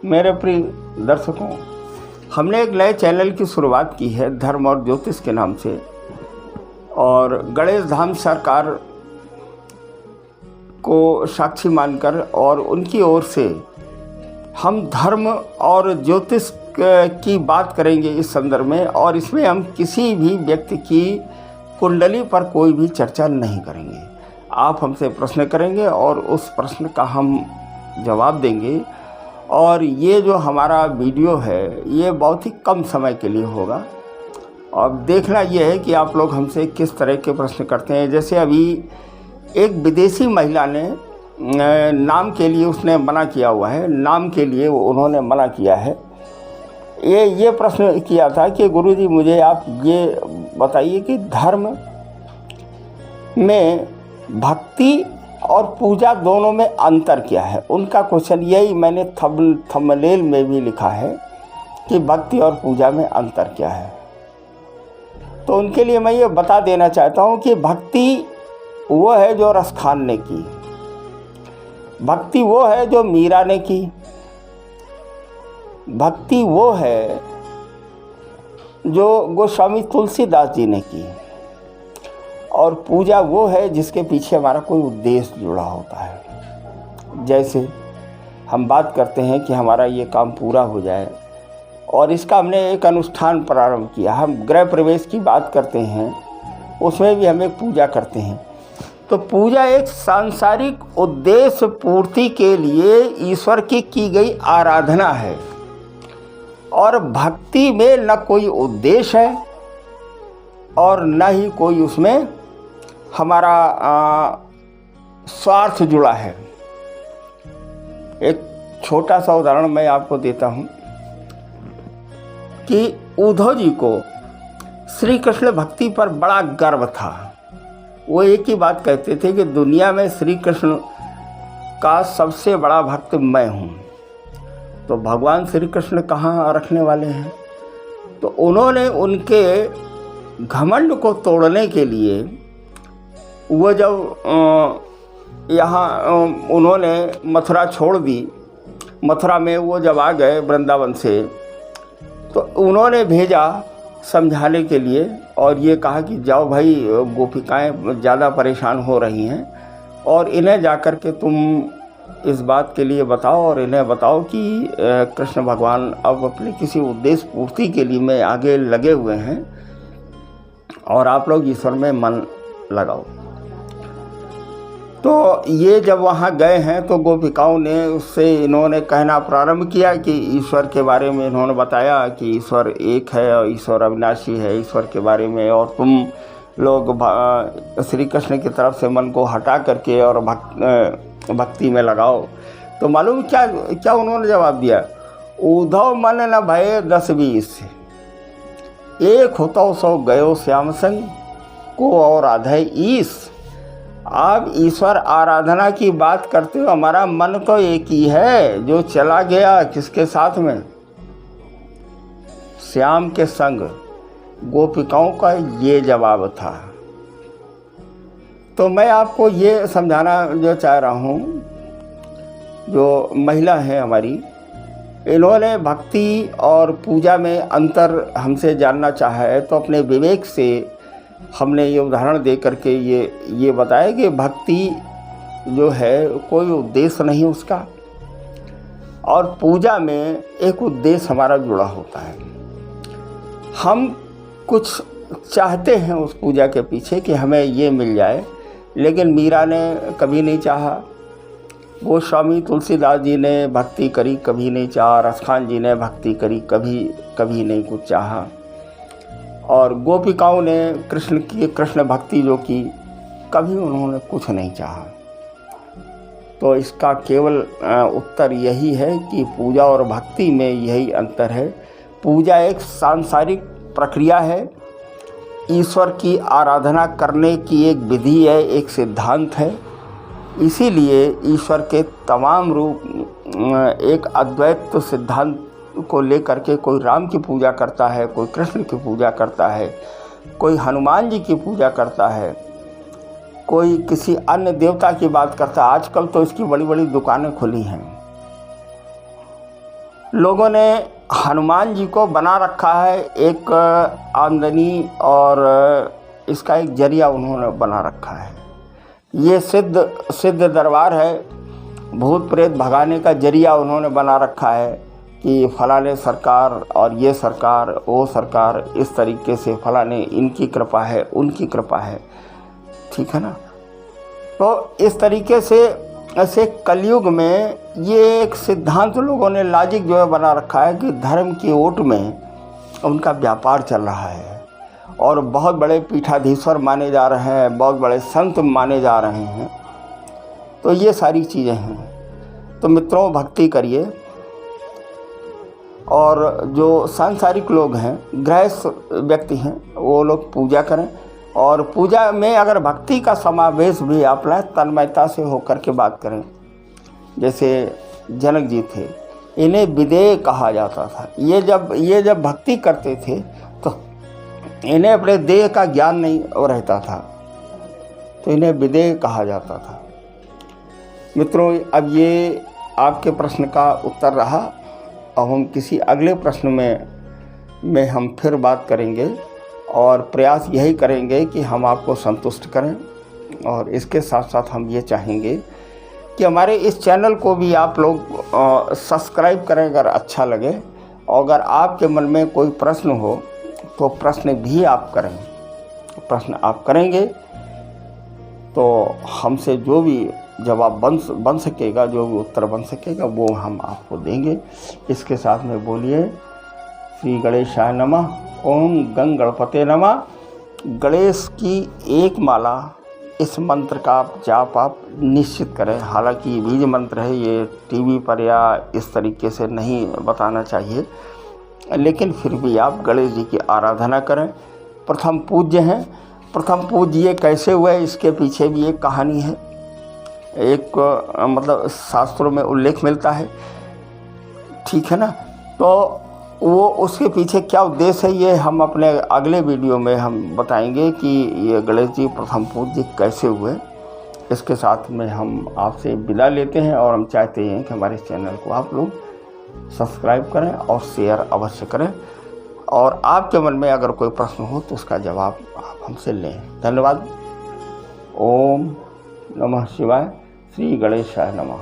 मेरे प्रिय दर्शकों, हमने एक नए चैनल की शुरुआत की है धर्म और ज्योतिष के नाम से, और गणेश धाम सरकार को साक्षी मानकर और उनकी ओर से हम धर्म और ज्योतिष की बात करेंगे इस संदर्भ में। और इसमें हम किसी भी व्यक्ति की कुंडली पर कोई भी चर्चा नहीं करेंगे। आप हमसे प्रश्न करेंगे और उस प्रश्न का हम जवाब देंगे। और ये जो हमारा वीडियो है ये बहुत ही कम समय के लिए होगा। अब देखना ये है कि आप लोग हमसे किस तरह के प्रश्न करते हैं। जैसे अभी एक विदेशी महिला ने नाम के लिए उसने मना किया हुआ है, नाम के लिए उन्होंने मना किया है। ये प्रश्न किया था कि गुरुजी मुझे आप ये बताइए कि धर्म में भक्ति और पूजा दोनों में अंतर क्या है। उनका क्वेश्चन यही मैंने थंबनेल में भी लिखा है कि भक्ति और पूजा में अंतर क्या है। तो उनके लिए मैं ये बता देना चाहता हूँ कि भक्ति वो है जो रसखान ने की, भक्ति वो है जो मीरा ने की, भक्ति वो है जो गोस्वामी तुलसीदास जी ने की, और पूजा वो है जिसके पीछे हमारा कोई उद्देश्य जुड़ा होता है। जैसे हम बात करते हैं कि हमारा ये काम पूरा हो जाए, और इसका हमने एक अनुष्ठान प्रारंभ किया। हम गृह प्रवेश की बात करते हैं, उसमें भी हम एक पूजा करते हैं। तो पूजा एक सांसारिक उद्देश्य पूर्ति के लिए ईश्वर की गई आराधना है। और भक्ति में न कोई उद्देश्य है और न ही कोई उसमें हमारा स्वार्थ जुड़ा है। एक छोटा सा उदाहरण मैं आपको देता हूँ कि उद्धव जी को श्री कृष्ण भक्ति पर बड़ा गर्व था। वो एक ही बात कहते थे कि दुनिया में श्री कृष्ण का सबसे बड़ा भक्त मैं हूँ। तो भगवान श्री कृष्ण कहाँ रखने वाले हैं। तो उन्होंने उनके घमंड को तोड़ने के लिए वो जब यहाँ उन्होंने मथुरा छोड़ दी, मथुरा में वो जब आ गए वृंदावन से, तो उन्होंने भेजा समझाने के लिए और ये कहा कि जाओ भाई, गोपिकाएं ज़्यादा परेशान हो रही हैं और इन्हें जाकर के तुम इस बात के लिए बताओ और इन्हें बताओ कि कृष्ण भगवान अब अपने किसी उद्देश्य पूर्ति के लिए में आगे लगे हुए हैं और आप लोग ईश्वर में मन लगाओ। तो ये जब वहाँ गए हैं तो गोपिकाओं ने उससे इन्होंने कहना प्रारंभ किया कि ईश्वर के बारे में इन्होंने बताया कि ईश्वर एक है और ईश्वर अविनाशी है ईश्वर के बारे में, और तुम लोग श्री कृष्ण की तरफ से मन को हटा करके और भक्ति में लगाओ। तो मालूम क्या उन्होंने जवाब दिया, उद्धव मन न भये 10-20, एक होता सो गयो श्याम संग को और आधे ईस। आप ईश्वर आराधना की बात करते हो, हमारा मन तो एक ही है जो चला गया किसके साथ में, श्याम के संग। गोपिकाओं का ये जवाब था। तो मैं आपको ये समझाना जो चाह रहा हूँ, जो महिला है हमारी, इन्होंने भक्ति और पूजा में अंतर हमसे जानना चाहा है। तो अपने विवेक से हमने ये उदाहरण दे करके ये बताया कि भक्ति जो है कोई उद्देश्य नहीं उसका, और पूजा में एक उद्देश्य हमारा जुड़ा होता है। हम कुछ चाहते हैं उस पूजा के पीछे कि हमें ये मिल जाए, लेकिन मीरा ने कभी नहीं चाहा, गोस्वामी तुलसीदास जी ने भक्ति करी कभी नहीं चाहा, रसखान जी ने भक्ति करी कभी नहीं कुछ चाहा, और गोपिकाओं ने कृष्ण भक्ति जो की कभी उन्होंने कुछ नहीं चाहा। तो इसका केवल उत्तर यही है कि पूजा और भक्ति में यही अंतर है। पूजा एक सांसारिक प्रक्रिया है, ईश्वर की आराधना करने की एक विधि है, एक सिद्धांत है। इसीलिए ईश्वर के तमाम रूप एक अद्वैत सिद्धांत को लेकर के कोई राम की पूजा करता है, कोई कृष्ण की पूजा करता है, कोई हनुमान जी की पूजा करता है, कोई किसी अन्य देवता की बात करता है। आजकल तो इसकी बड़ी बड़ी दुकानें खुली हैं लोगों ने हनुमान जी को बना रखा है एक आमदनी और इसका एक जरिया उन्होंने बना रखा है। ये सिद्ध दरबार है, भूत प्रेत भगाने का जरिया उन्होंने बना रखा है कि फलाने सरकार और ये सरकार वो सरकार, इस तरीके से फलाने इनकी कृपा है उनकी कृपा है, ठीक है ना। तो इस तरीके से ऐसे कलयुग में ये एक सिद्धांत लोगों ने लॉजिक जो है बना रखा है कि धर्म की ओट में उनका व्यापार चल रहा है और बहुत बड़े पीठाधीश्वर माने जा रहे हैं, बहुत बड़े संत माने जा रहे हैं। तो ये सारी चीज़ें हैं। तो मित्रों, भक्ति करिए और जो सांसारिक लोग हैं, गृहस्थ व्यक्ति हैं, वो लोग पूजा करें और पूजा में अगर भक्ति का समावेश भी आप लाएं, तन्मयता से होकर के बात करें। जैसे जनक जी थे, इन्हें विदेह कहा जाता था। ये जब भक्ति करते थे तो इन्हें अपने देह का ज्ञान नहीं रहता था, तो इन्हें विदेह कहा जाता था। मित्रों, अब ये आपके प्रश्न का उत्तर रहा। अब हम किसी अगले प्रश्न में हम फिर बात करेंगे और प्रयास यही करेंगे कि हम आपको संतुष्ट करें। और इसके साथ साथ हम ये चाहेंगे कि हमारे इस चैनल को भी आप लोग सब्सक्राइब करें अगर अच्छा लगे, और अगर आपके मन में कोई प्रश्न हो तो प्रश्न भी आप करें। प्रश्न आप करेंगे तो हमसे जो भी जवाब बन सकेगा, जो भी उत्तर बन सकेगा, वो हम आपको देंगे। इसके साथ में बोलिए श्री गणेशाय नमः, ओम गंग गणपते नमः। गणेश की एक माला, इस मंत्र का जाप आप निश्चित करें। हालांकि ये बीज मंत्र है, ये टीवी पर या इस तरीके से नहीं बताना चाहिए, लेकिन फिर भी आप गणेश जी की आराधना करें। प्रथम पूज्य हैं। प्रथम पूज्य कैसे हुए, इसके पीछे भी एक कहानी है, एक मतलब शास्त्रों में उल्लेख मिलता है, ठीक है ना। तो वो उसके पीछे क्या उद्देश्य है, ये हम अपने अगले वीडियो में हम बताएंगे कि ये गणेश जी प्रथम पूज्य कैसे हुए। इसके साथ में हम आपसे विदा लेते हैं और हम चाहते हैं कि हमारे चैनल को आप लोग सब्सक्राइब करें और शेयर अवश्य करें। और आपके मन में अगर कोई प्रश्न हो तो उसका जवाब आप हमसे लें। धन्यवाद। ओम नमः शिवाय। श्री गणेशाय नमः।